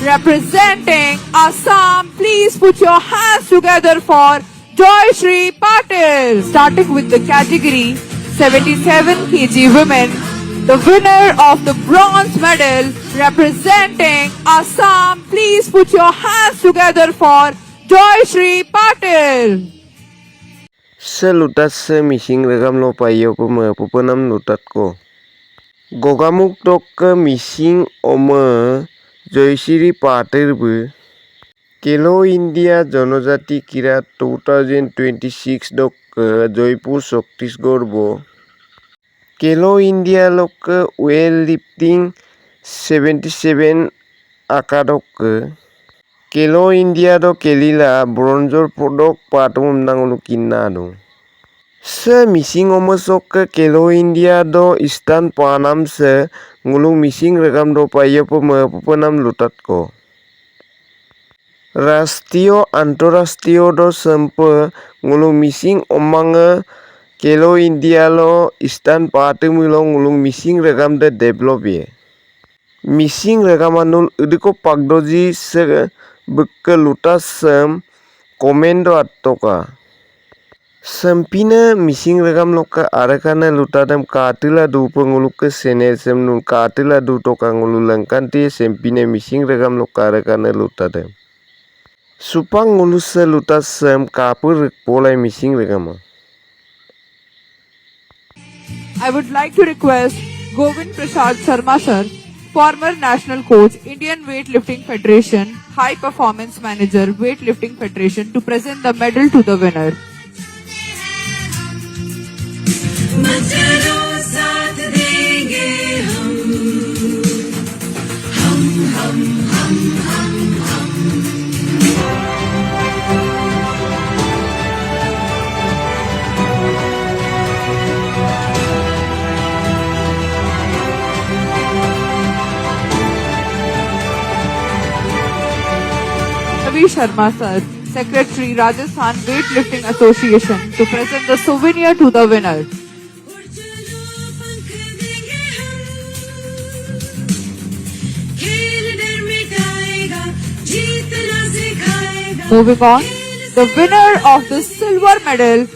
representing Assam. Please put your hands together for Joysri Patir. Starting with the category 77 kg women, the winner of the bronze medal representing Assam. Please put your hands together for Joysri Patir. Lutad se Misingland lo payo pupunam lutad ko. Gogamukh dok mising joysri patir bu. Khelo India Jonojati Kira 2026 dok Jaipur Chhattisgarh bo. Khelo India lok weightlifting 77 akadok. Khelo India do kelila bronzor podok patum nangulu kinado. Se mising sok Khelo India do istan panam se ngulung mising regam do payo pupunam lutad ko. Rastio Antarastio do sempe ngulung mising omang Khelo India lo istan patumilo ngulung mising regam de develop ye. Mising regamanul udiko pagdoji se buk lutad sem komendo atoka. Sempina mising regam loka arakana lutadam katila du penguluk sene semnul katila du toka ngululangkanti sempina mising regam loka arakana lutadam. Supang ngulus lutad sem kapur polai mising regama. I would like to request Govind Prasad Sharma sir, former national coach, Indian Weightlifting Federation, High Performance Manager, Weightlifting Federation, to present the medal to the winner. Sharma sir, Secretary Rajasthan Weightlifting Association, to present the souvenir to the winner. Moving on, the winner of the silver medal